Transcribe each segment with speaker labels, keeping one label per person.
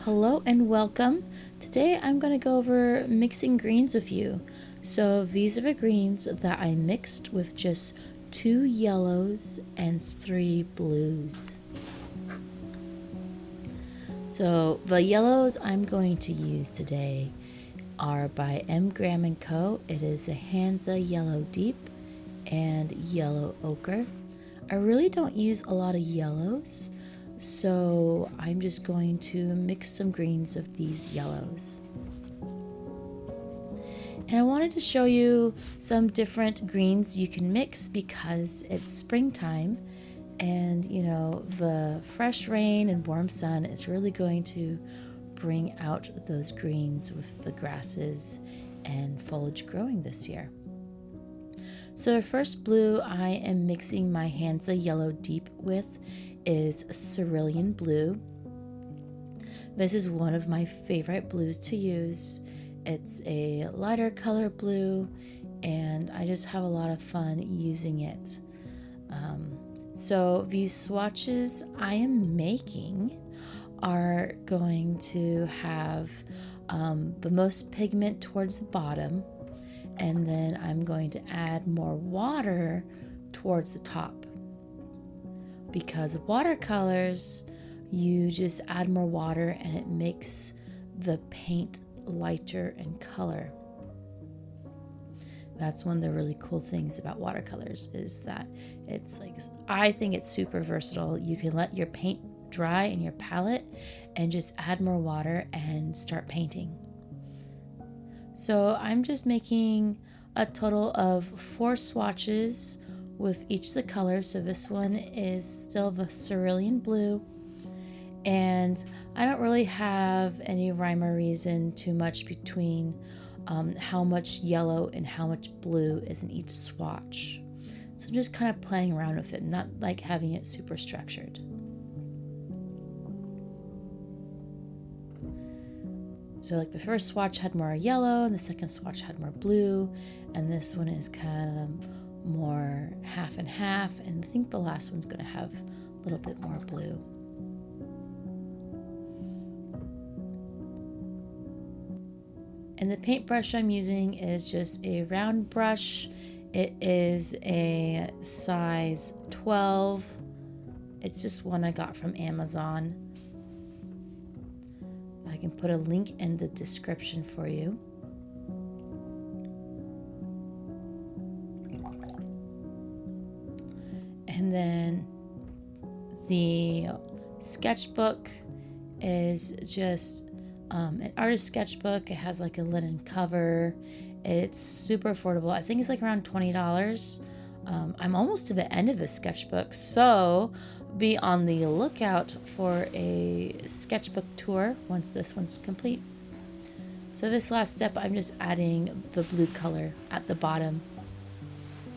Speaker 1: Hello and welcome. Today I'm going to go over mixing greens with you. So these are the greens that I mixed with just 2 yellows and 3 blues. So the yellows I'm going to use today are by M. Graham & Co. It is a Hansa Yellow Deep and Yellow Ochre. I really don't use a lot of yellows, so I'm just going to mix some greens of these yellows. And I wanted to show you some different greens you can mix because it's springtime and the fresh rain and warm sun is really going to bring out those greens with the grasses and foliage growing this year. So the first blue I am mixing my Hansa Yellow Deep with is Cerulean Blue. This is one of my favorite blues to use. It's a lighter color blue and I just have a lot of fun using it. So these swatches I am making are going to have the most pigment towards the bottom, and then I'm going to add more water towards the top. Because watercolors, you just add more water and it makes the paint lighter in color. That's one of the really cool things about watercolors is that I think it's super versatile. You can let your paint dry in your palette and just add more water and start painting. So I'm just making a total of 4 swatches with each of the colors. So this one is still the Cerulean Blue, and I don't really have any rhyme or reason too much between how much yellow and how much blue is in each swatch. So I'm just kind of playing around with it, not like having it super structured. So like the first swatch had more yellow and the second swatch had more blue, and this one is kind of more half and half, and I think the last one's going to have a little bit more blue. And the paintbrush I'm using is just a round brush. It is a size 12. It's just one I got from Amazon. I can put a link in the description for you. And then the sketchbook is just an artist sketchbook. It has like a linen cover. It's super affordable. I think it's like around $20. I'm almost to the end of the sketchbook, so be on the lookout for a sketchbook tour once this one's complete. So this last step, I'm just adding the blue color at the bottom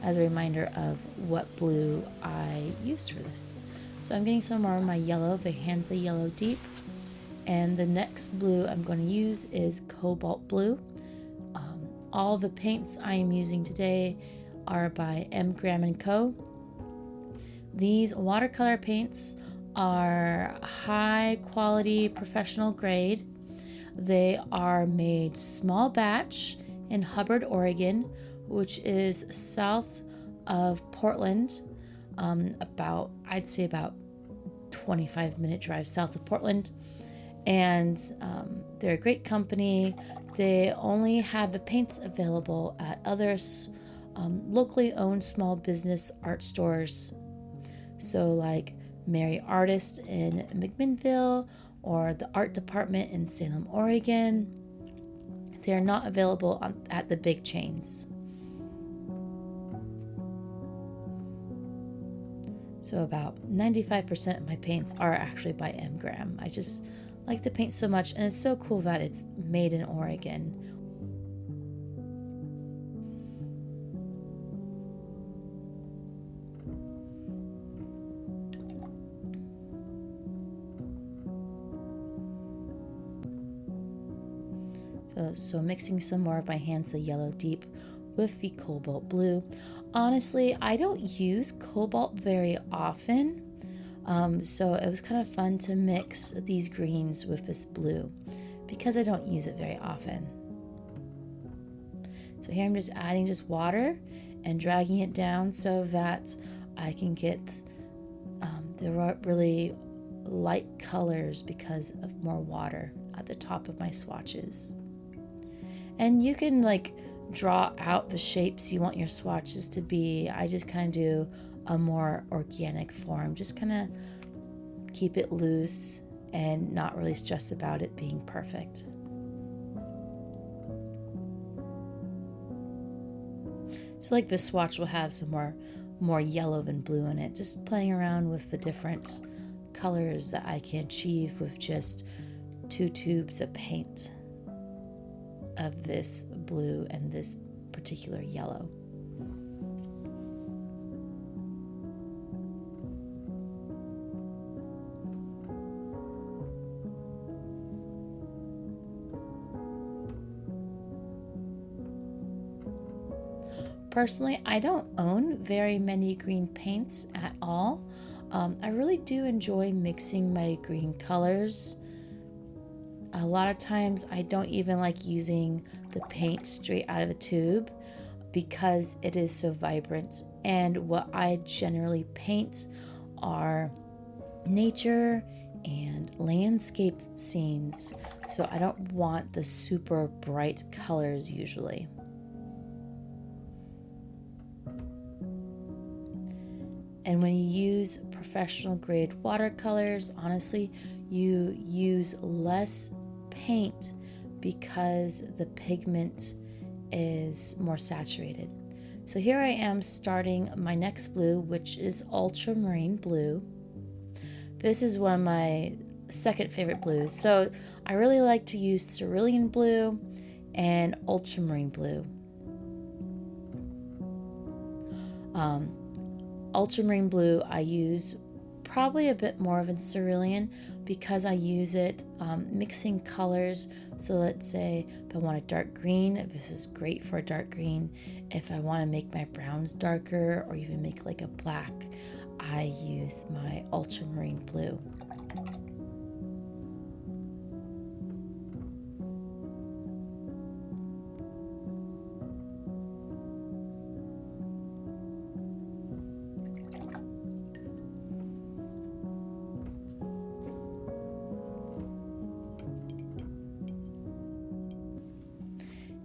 Speaker 1: as a reminder of what blue I used for this. So I'm getting some more of my yellow, the Hansa Yellow Deep, and the next blue I'm going to use is Cobalt Blue. All the paints I am using today are by M. Graham & Co. These watercolor paints are high quality professional grade. They are made small batch in Hubbard, Oregon, which is south of Portland, I'd say about 25-minute drive south of Portland. And they're a great company. They only have the paints available at other locally owned small business art stores. So like Mary Artist in McMinnville or the art department in Salem, Oregon. They're not available at the big chains. So about 95% of my paints are actually by M. Graham. I just like the paint so much, and it's so cool that it's made in Oregon. So mixing some more of my Hansa Yellow Deep with the Cobalt Blue. Honestly, I don't use Cobalt very often. So it was kind of fun to mix these greens with this blue because I don't use it very often. So here I'm just adding just water and dragging it down so that I can get the really light colors because of more water at the top of my swatches. And you can like draw out the shapes you want your swatches to be. I just kind of do a more organic form, just kind of keep it loose and not really stress about it being perfect. So like this swatch will have some more yellow than blue in it, just playing around with the different colors that I can achieve with just 2 tubes of paint of this blue and this particular yellow. Personally, I don't own very many green paints at all. I really do enjoy mixing my green colors. A lot of times I don't even like using the paint straight out of the tube because it is so vibrant. And what I generally paint are nature and landscape scenes. So I don't want the super bright colors usually. And when you use professional grade watercolors, honestly, you use less paint because the pigment is more saturated. So here I am starting my next blue, which is Ultramarine blue. This is one of my second favorite blues. So I really like to use Cerulean blue and Ultramarine blue. Ultramarine blue I use probably a bit more than Cerulean because I use it mixing colors. So let's say if I want a dark green, this is great for a dark green. If I want to make my browns darker or even make like a black, I use my Ultramarine blue.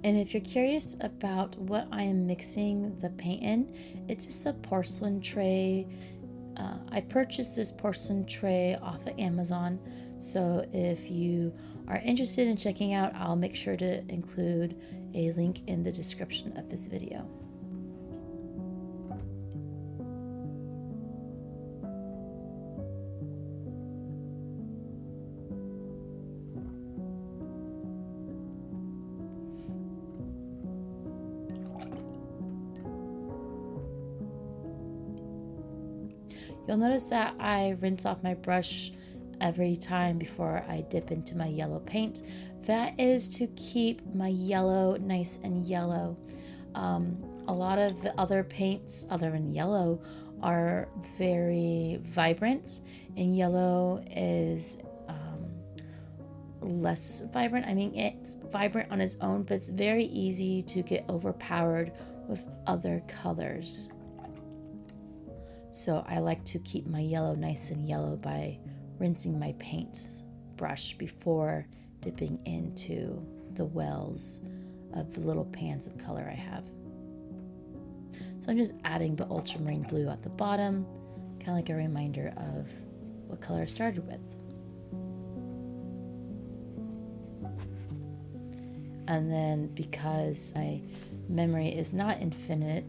Speaker 1: And if you're curious about what I am mixing the paint in, it's just a porcelain tray. I purchased this porcelain tray off of Amazon. So if you are interested in checking out, I'll make sure to include a link in the description of this video. You'll notice that I rinse off my brush every time before I dip into my yellow paint. That is to keep my yellow nice and yellow. A lot of the other paints other than yellow are very vibrant, and yellow is less vibrant. I mean, it's vibrant on its own, but it's very easy to get overpowered with other colors. So I like to keep my yellow nice and yellow by rinsing my paint brush before dipping into the wells of the little pans of color I have. So I'm just adding the ultramarine blue at the bottom, kind of like a reminder of what color I started with. And then because my memory is not infinite,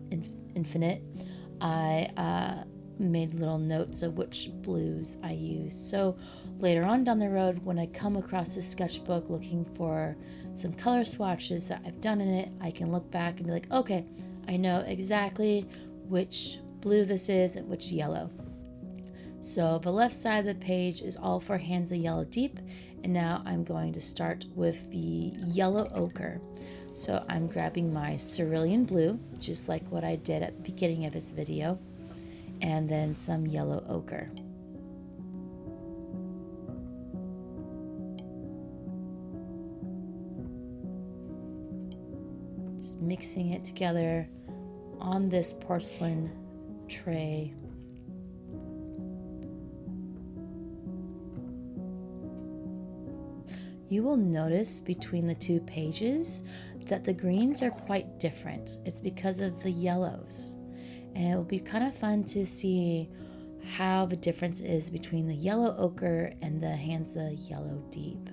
Speaker 1: I made little notes of which blues I use. So later on down the road, when I come across this sketchbook looking for some color swatches that I've done in it, I can look back and be like, okay, I know exactly which blue this is and which yellow. So the left side of the page is all for Hansa Yellow Deep, and now I'm going to start with the yellow ochre. So I'm grabbing my cerulean blue, just like what I did at the beginning of this video, and then some yellow ochre. Just mixing it together on this porcelain tray. You will notice between the two pages that the greens are quite different. It's because of the yellows. And it will be kind of fun to see how the difference is between the yellow ochre and the Hansa yellow deep.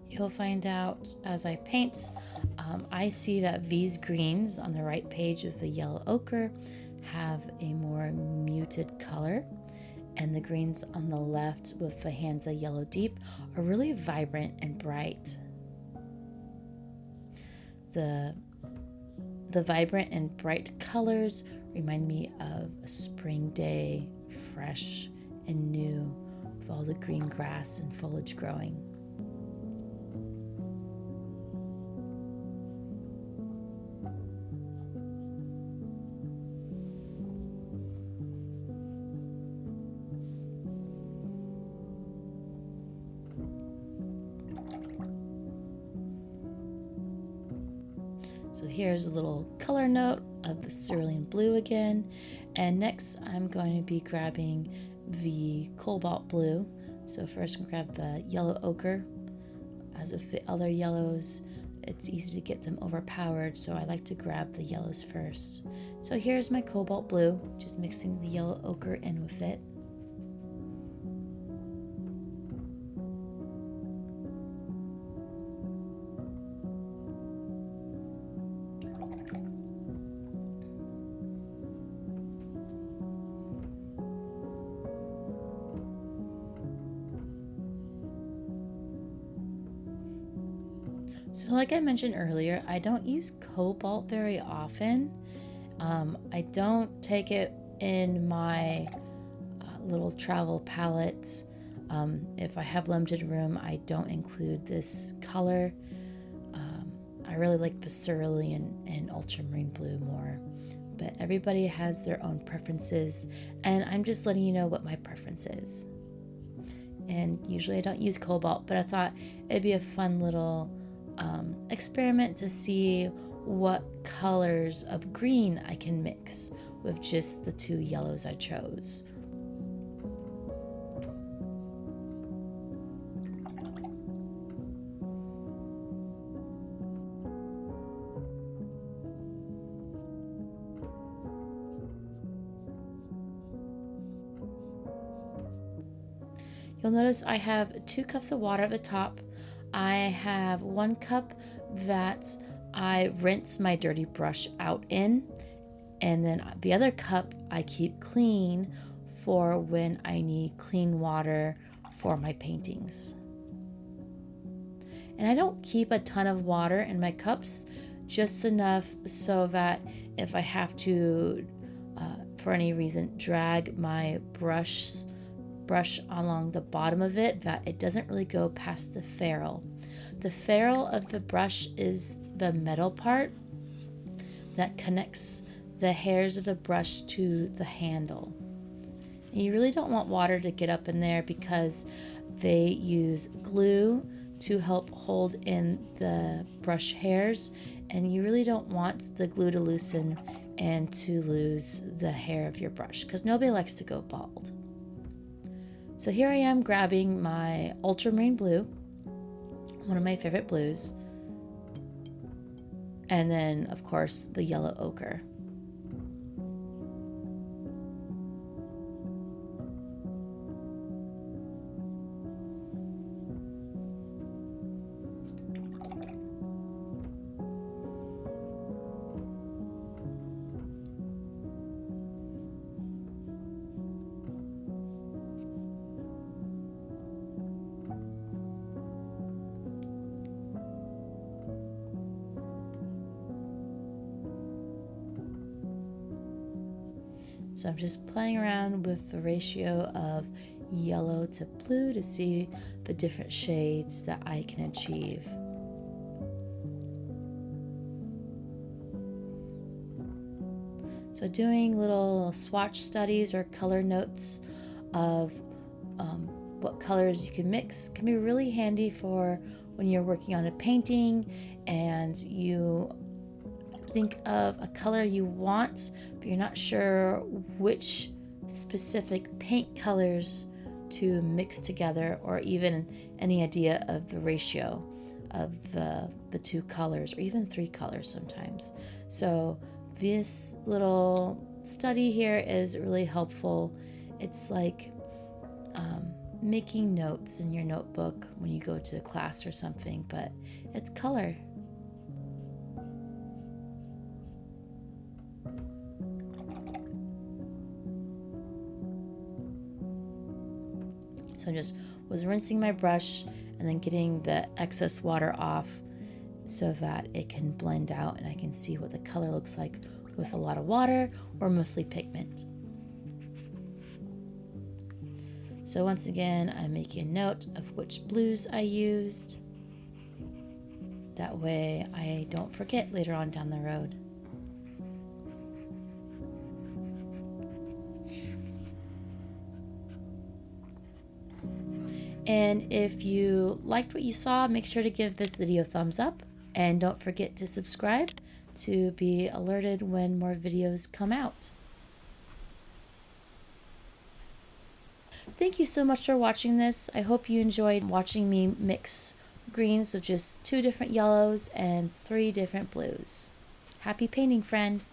Speaker 1: You'll find out as I paint, I see that these greens on the right page of the yellow ochre have a more muted color, and the greens on the left with the Hansa yellow deep are really vibrant and bright. The vibrant and bright colors remind me of a spring day, fresh and new, with all the green grass and foliage growing. So here's a little color note of the cerulean blue again. And next I'm going to be grabbing the cobalt blue. So first I'm going to grab the yellow ochre. As with the other yellows, it's easy to get them overpowered, so I like to grab the yellows first. So here's my cobalt blue, just mixing the yellow ochre in with it. So like I mentioned earlier, I don't use cobalt very often. I don't take it in my little travel palette. If I have limited room, I don't include this color. I really like the cerulean and ultramarine blue more, but everybody has their own preferences, and I'm just letting you know what my preference is. And usually I don't use cobalt, but I thought it'd be a fun little experiment to see what colors of green I can mix with just the two yellows I chose. You'll notice I have 2 cups of water at the top. I have 1 cup that I rinse my dirty brush out in, and then the other cup I keep clean for when I need clean water for my paintings. And I don't keep a ton of water in my cups, just enough so that if I have to, for any reason, drag my brush along the bottom of it, that it doesn't really go past the ferrule. The ferrule of the brush is the metal part that connects the hairs of the brush to the handle. And you really don't want water to get up in there because they use glue to help hold in the brush hairs, and you really don't want the glue to loosen and to lose the hair of your brush, because nobody likes to go bald. So here I am grabbing my ultramarine blue, one of my favorite blues, and then of course the yellow ochre. So I'm just playing around with the ratio of yellow to blue to see the different shades that I can achieve. So doing little swatch studies or color notes of what colors you can mix can be really handy for when you're working on a painting and you think of a color you want, but you're not sure which specific paint colors to mix together, or even any idea of the ratio of the two colors, or even three colors sometimes. So this little study here is really helpful. It's like making notes in your notebook when you go to class or something, but it's color. So I just was rinsing my brush and then getting the excess water off so that it can blend out and I can see what the color looks like with a lot of water or mostly pigment. So once again, I'm making a note of which blues I used. That way I don't forget later on down the road. And if you liked what you saw, make sure to give this video a thumbs up. And don't forget to subscribe to be alerted when more videos come out. Thank you so much for watching this. I hope you enjoyed watching me mix greens with just 2 different yellows and 3 different blues. Happy painting, friend!